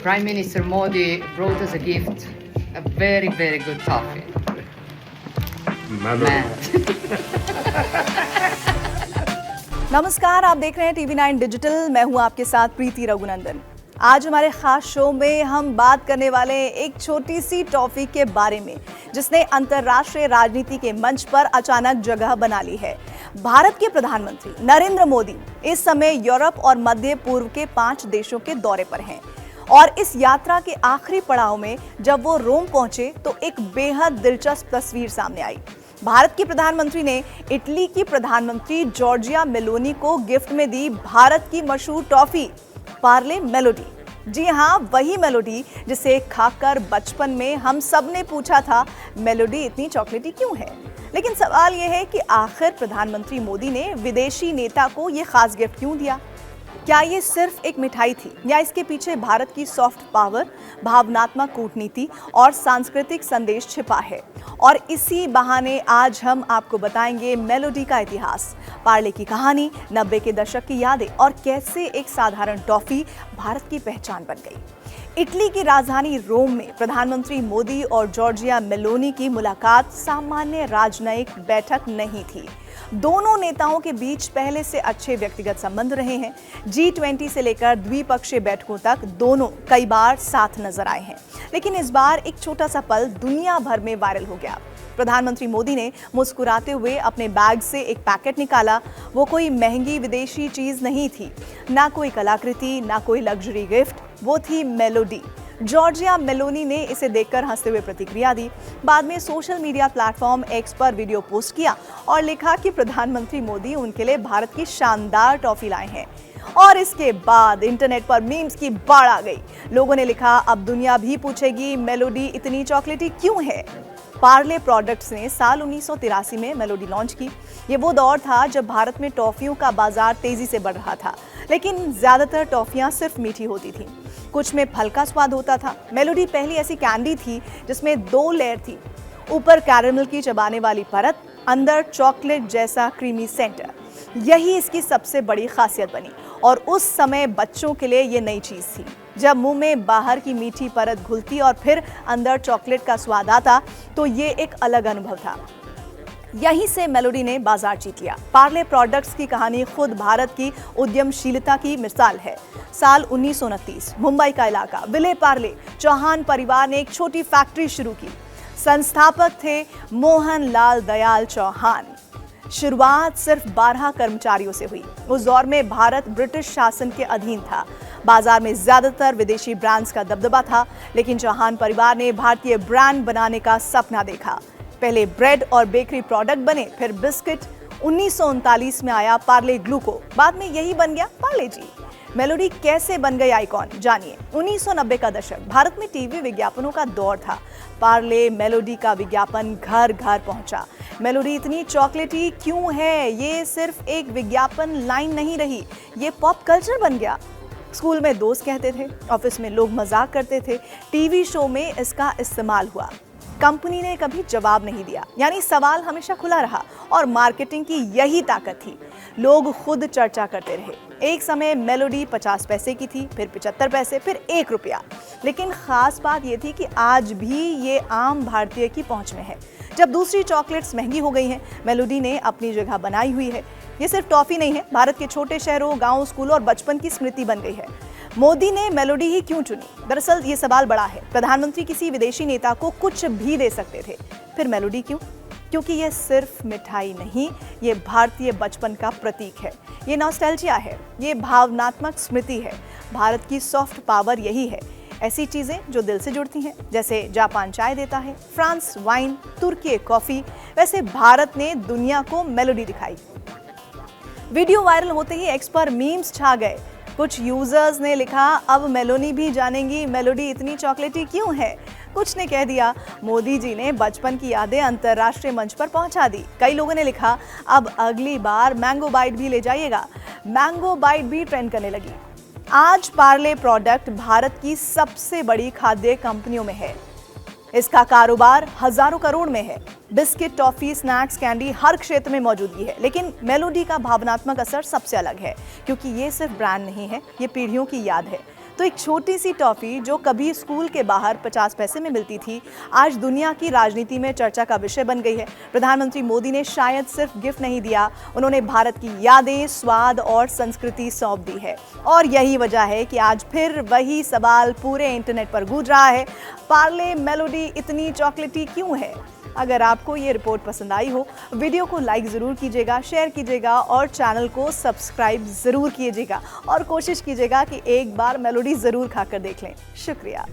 Prime Minister Modi brought us a gift, a very, very good toffee. Man. नमस्कार, आप देख रहे हैं टीवी 9 डिजिटल। मैं हूं आपके साथ प्रीति रघुनंदन। आज हमारे खास शो में हम बात करने वाले हैं एक छोटी सी टॉफी के बारे में जिसने अंतर्राष्ट्रीय राजनीति के मंच पर अचानक जगह बना ली है। भारत के प्रधानमंत्री नरेंद्र मोदी इस समय यूरोप और मध्य पूर्व के 5 देशों के दौरे पर हैं और इस यात्रा के आखिरी पड़ाव में जब वो रोम पहुंचे तो एक बेहद दिलचस्प तस्वीर सामने आई। भारत के प्रधानमंत्री ने इटली की प्रधानमंत्री जॉर्जिया मेलोनी को गिफ्ट में दी भारत की मशहूर टॉफी पार्ले मेलोडी। जी हाँ, वही मेलोडी जिसे खाकर बचपन में हम सब ने पूछा था मेलोडी इतनी चॉकलेटी क्यों है। लेकिन सवाल यह है कि आखिर प्रधानमंत्री मोदी ने विदेशी नेता को यह खास गिफ्ट क्यों दिया। क्या ये सिर्फ एक मिठाई थी या इसके पीछे भारत की सॉफ्ट पावर, भावनात्मक कूटनीति और सांस्कृतिक संदेश छिपा है। और इसी बहाने आज हम आपको बताएंगे मेलोडी का इतिहास, पार्ले की कहानी, 90 के दशक की यादें और कैसे एक साधारण टॉफी भारत की पहचान बन गई। इटली की राजधानी रोम में प्रधानमंत्री मोदी और जॉर्जिया मेलोनी की मुलाकात सामान्य राजनयिक बैठक नहीं थी। दोनों नेताओं के बीच पहले से अच्छे व्यक्तिगत संबंध रहे हैं। G20 से लेकर द्विपक्षीय बैठकों तक दोनों कई बार साथ नजर आए हैं। लेकिन इस बार एक छोटा सा पल दुनिया भर में वायरल हो गया। प्रधानमंत्री मोदी ने मुस्कुराते हुए अपने बैग से एक पैकेट निकाला। वो कोई महंगी विदेशी चीज नहीं थी, ना कोई कलाकृति, ना कोई लग्जरी गिफ्ट, वो थी मेलोडी। जॉर्जिया मेलोनी ने इसे देखकर हंसते हुए प्रतिक्रिया दी। बाद में सोशल मीडिया प्लेटफॉर्म एक्स पर वीडियो पोस्ट किया और लिखा कि प्रधानमंत्री मोदी उनके लिए भारत की शानदार टॉफी लाए हैं। और इसके बाद इंटरनेट पर मीम्स की बाढ़ आ गई। लोगों ने लिखा, अब दुनिया भी पूछेगी मेलोडी इतनी चॉकलेटी क्यों है। पार्ले प्रोडक्ट्स ने साल 1983 में मेलोडी लॉन्च की। ये वो दौर था जब भारत में टॉफियों का बाजार तेजी से बढ़ रहा था, लेकिन ज्यादातर टॉफियां सिर्फ मीठी होती थीं। कुछ में फल का स्वाद होता था। मेलोडी पहली ऐसी कैंडी थी जिसमें 2 लेयर थी, ऊपर कैरेमल की चबाने वाली परत, अंदर चॉकलेट जैसा क्रीमी सेंटर। यही इसकी सबसे बड़ी खासियत बनी और उस समय बच्चों के लिए ये नई चीज थी। जब मुंह में बाहर की मीठी परत घुलती और फिर अंदर चॉकलेट का स्वाद आता तो ये एक अलग अनुभव था। यहीं से मेलोडी ने बाजार जीत लिया। पार्ले प्रोडक्ट्स की कहानी खुद भारत की उद्यमशीलता की मिसाल है। साल 1929 मुंबई का इलाका विले पार्ले, चौहान परिवार ने एक छोटी फैक्ट्री शुरू की। संस्थापक थे मोहन लाल दयाल चौहान। शुरुआत सिर्फ 12 कर्मचारियों से हुई। उस दौर में भारत ब्रिटिश शासन के अधीन था। बाजार में ज्यादातर विदेशी ब्रांड्स का दबदबा था, लेकिन चौहान परिवार ने भारतीय ब्रांड बनाने का सपना देखा। पहले ब्रेड और बेकरी प्रोडक्ट बने, फिर बिस्किट। 1939 में आया पार्ले ग्लूको, बाद में यही बन गया पार्ले जी। मेलोडी कैसे बन गई आइकॉन, जानिए। 1990 का दशक, भारत में टीवी विज्ञापनों का दौर था। पार्ले मेलोडी का विज्ञापन घर घर पहुंचा। मेलोडी इतनी चॉकलेटी क्यों है, ये सिर्फ एक विज्ञापन लाइन नहीं रही, ये पॉप कल्चर बन गया। स्कूल में दोस्त कहते थे, ऑफिस में लोग मजाक करते थे, टीवी शो में इसका इस्तेमाल हुआ। कंपनी ने कभी जवाब नहीं दिया, यानी सवाल हमेशा खुला रहा। और मार्केटिंग की यही ताकत थी, लोग खुद चर्चा करते रहे। एक समय मेलोडी 50 पैसे की थी, फिर 75 पैसे, फिर 1 रुपया। लेकिन खास बात यह थी कि आज भी ये आम भारतीय की पहुंच में है। जब दूसरी चॉकलेट्स महंगी हो गई हैं, मेलोडी ने अपनी जगह बनाई हुई है। ये सिर्फ टॉफी नहीं है, भारत के छोटे शहरों, गाँव, स्कूलों और बचपन की स्मृति बन गई है। मोदी ने मेलोडी ही क्यों चुनी? दरअसल ये सवाल बड़ा है। प्रधानमंत्री किसी विदेशी नेता को कुछ भी दे सकते थे, फिर मेलोडी क्यों? क्योंकि ये सिर्फ मिठाई नहीं, ये भारतीय बचपन का प्रतीक है, ये नॉस्टैल्जिया है, ये भावनात्मक स्मृति है। भारत की सॉफ्ट पावर यही है, ऐसी चीजें जो दिल से जुड़ती हैं। जैसे जापान चाय देता है, फ्रांस वाइन, तुर्की कॉफी, वैसे भारत ने दुनिया को मेलोडी दिखाई। वीडियो वायरल होते ही एक्स पर मीम्स छा गए। कुछ यूजर्स ने लिखा, अब मेलोनी भी जानेंगी मेलोडी इतनी चॉकलेटी क्यों है। कुछ ने कह दिया, मोदी जी ने बचपन की यादें अंतर्राष्ट्रीय मंच पर पहुंचा दी। कई लोगों ने लिखा, अब अगली बार मैंगो बाइट भी ले जाइएगा। मैंगो बाइट भी ट्रेंड करने लगी। आज पार्ले प्रोडक्ट भारत की सबसे बड़ी खाद्य कंपनियों में है। इसका कारोबार हजारों करोड़ में है। बिस्किट, टॉफी, स्नैक्स, कैंडी हर क्षेत्र में मौजूदगी है। लेकिन मेलोडी का भावनात्मक असर सबसे अलग है, क्योंकि ये सिर्फ ब्रांड नहीं है, ये पीढ़ियों की याद है। तो एक छोटी सी टॉफ़ी जो कभी स्कूल के बाहर 50 पैसे में मिलती थी, आज दुनिया की राजनीति में चर्चा का विषय बन गई है। प्रधानमंत्री मोदी ने शायद सिर्फ गिफ्ट नहीं दिया, उन्होंने भारत की यादें, स्वाद और संस्कृति सौंप दी है। और यही वजह है कि आज फिर वही सवाल पूरे इंटरनेट पर गूंज रहा है, पार्ले मेलोडी इतनी चॉकलेटी क्यों है? अगर आपको ये रिपोर्ट पसंद आई हो, वीडियो को लाइक ज़रूर कीजिएगा, शेयर कीजिएगा और चैनल को सब्सक्राइब ज़रूर कीजिएगा और कोशिश कीजिएगा कि एक बार मेलोडी ज़रूर खाकर देख लें। शुक्रिया।